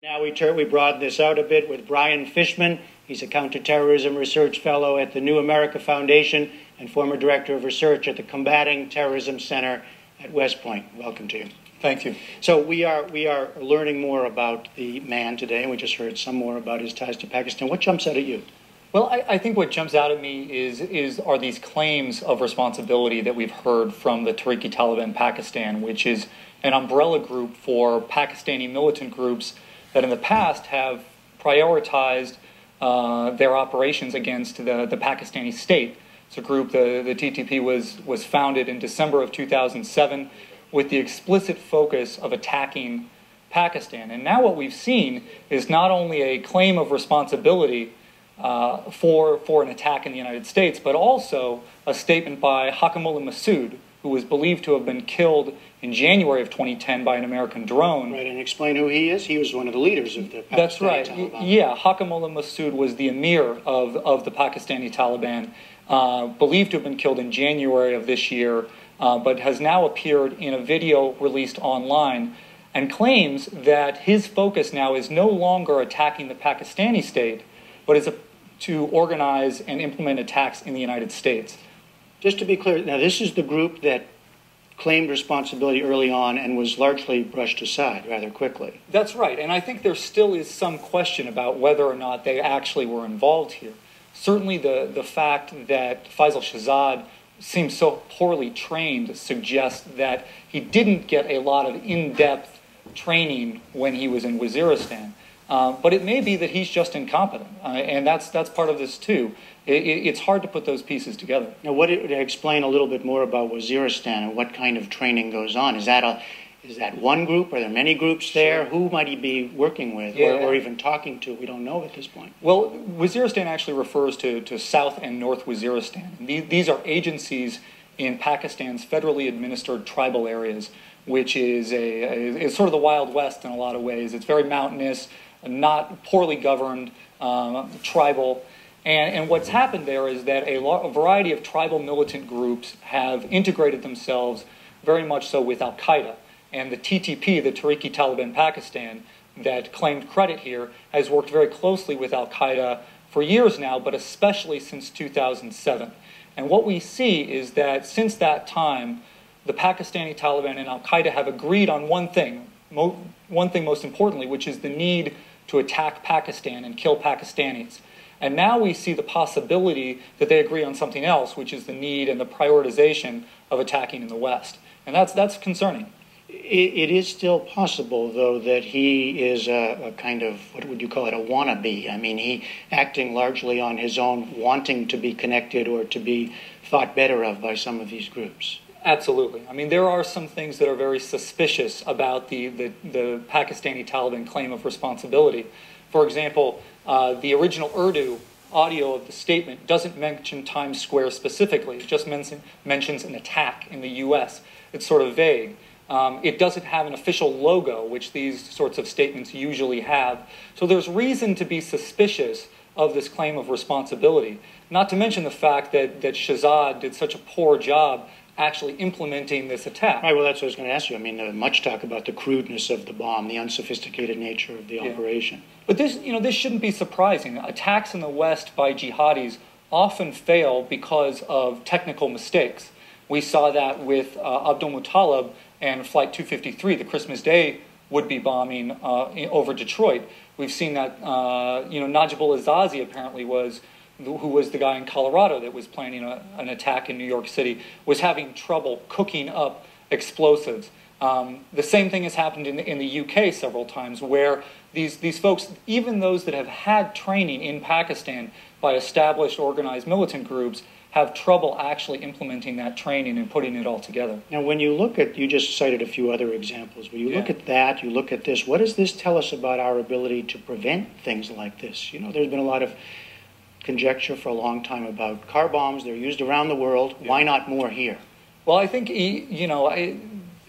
Now we broaden this out a bit with Brian Fishman. He's a counterterrorism research fellow at the New America Foundation and former director of research at the Combating Terrorism Center at West Point. Welcome to you. Thank you. So we are learning more about the man today, and we just heard some more about his ties to Pakistan. What jumps out at you? Well, I think what jumps out at me are these claims of responsibility that we've heard from the Tehrik-i-Taliban Pakistan, which is an umbrella group for Pakistani militant groups that in the past have prioritized their operations against the Pakistani state. It's a group, the TTP was founded in December of 2007 with the explicit focus of attacking Pakistan. And now what we've seen is not only a claim of responsibility for an attack in the United States, but also a statement by Hakamullah Masood, who was believed to have been killed in January of 2010 by an American drone. Right, and explain who he is. He was one of the leaders of the Pakistani That's right. Taliban. Yeah, Hakamullah Masood was the emir of the Pakistani Taliban, believed to have been killed in January of this year, but has now appeared in a video released online and claims that his focus now is no longer attacking the Pakistani state, but is to organize and implement attacks in the United States. Just to be clear, now this is the group that claimed responsibility early on and was largely brushed aside rather quickly. That's right, and I think there still is some question about whether or not they actually were involved here. Certainly the fact that Faisal Shahzad seems so poorly trained suggests that he didn't get a lot of in-depth training when he was in Waziristan. But it may be that he's just incompetent, and that's part of this too. It's hard to put those pieces together. Now, explain a little bit more about Waziristan and what kind of training goes on? Is that one group? Are there many groups there? Sure. Who might he be working with or even talking to? We don't know at this point. Well, Waziristan actually refers to South and North Waziristan. These are agencies in Pakistan's federally administered tribal areas, which is it's sort of the Wild West in a lot of ways. It's very mountainous, not poorly governed, tribal. And what's happened there is that a variety of tribal militant groups have integrated themselves very much so with al-Qaeda. And the TTP, the Tehrik-i-Taliban Pakistan, that claimed credit here, has worked very closely with al-Qaeda for years now, but especially since 2007. And what we see is that since that time, the Pakistani Taliban and al-Qaeda have agreed on one thing most importantly, which is the need to attack Pakistan and kill Pakistanis. And now we see the possibility that they agree on something else, which is the need and the prioritization of attacking in the West. And that's concerning. It is still possible, though, that he is a kind of, what would you call it, a wannabe. I mean, he acting largely on his own, wanting to be connected or to be thought better of by some of these groups. Absolutely. I mean, there are some things that are very suspicious about the Pakistani Taliban claim of responsibility. For example, the original Urdu audio of the statement doesn't mention Times Square specifically. It just mentions an attack in the U.S. It's sort of vague. It doesn't have an official logo, which these sorts of statements usually have. So there's reason to be suspicious of this claim of responsibility. Not to mention the fact that Shahzad did such a poor job actually implementing this attack. Right, well, that's what I was going to ask you. I mean, there's much talk about the crudeness of the bomb, the unsophisticated nature of the operation. But this shouldn't be surprising. Attacks in the West by jihadis often fail because of technical mistakes. We saw that with Abdul Muttalib and Flight 253, the Christmas Day would-be bombing over Detroit. We've seen that, Najibullah Azazi apparently who was the guy in Colorado that was planning an attack in New York City, was having trouble cooking up explosives. The same thing has happened in the UK several times, where these folks, even those that have had training in Pakistan by established organized militant groups, have trouble actually implementing that training and putting it all together. Now, when you look at, you just cited a few other examples. When you look at that, you look at this, what does this tell us about our ability to prevent things like this? You know, there's been a lot of conjecture for a long time about car bombs. They're used around the world. Yeah. Why not more here? Well, I think,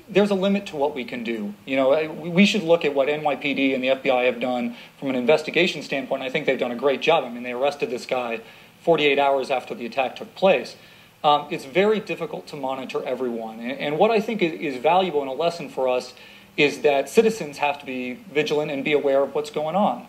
there's a limit to what we can do. We should look at what NYPD and the FBI have done from an investigation standpoint. I think they've done a great job. I mean, they arrested this guy 48 hours after the attack took place. It's very difficult to monitor everyone. And what I think is valuable and a lesson for us is that citizens have to be vigilant and be aware of what's going on.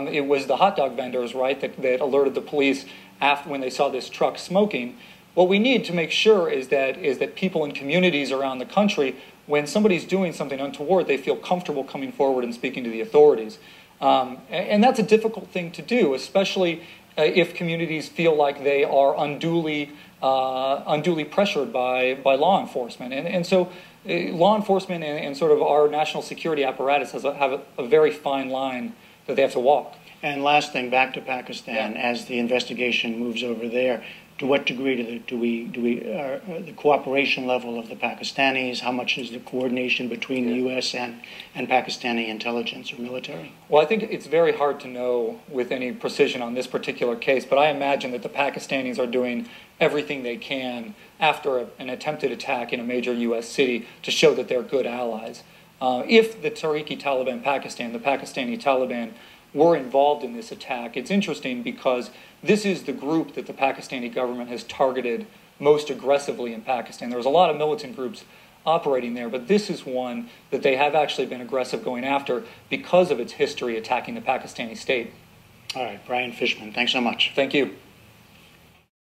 It was the hot dog vendors, right, that alerted the police after when they saw this truck smoking. What we need to make sure is that people in communities around the country, when somebody's doing something untoward, they feel comfortable coming forward and speaking to the authorities. And that's a difficult thing to do, especially if communities feel like they are unduly pressured by law enforcement. And so law enforcement and sort of our national security apparatus have a very fine line that they have to walk. And last thing, back to Pakistan, as the investigation moves over there, to what degree do the cooperation level of the Pakistanis, how much is the coordination between the U.S. and Pakistani intelligence or military? Well, I think it's very hard to know with any precision on this particular case, but I imagine that the Pakistanis are doing everything they can after an attempted attack in a major U.S. city to show that they're good allies. If the Tehrik-i-Taliban Pakistan, the Pakistani Taliban, were involved in this attack, it's interesting because this is the group that the Pakistani government has targeted most aggressively in Pakistan. There's a lot of militant groups operating there, but this is one that they have actually been aggressive going after because of its history attacking the Pakistani state. All right, Brian Fishman, thanks so much. Thank you.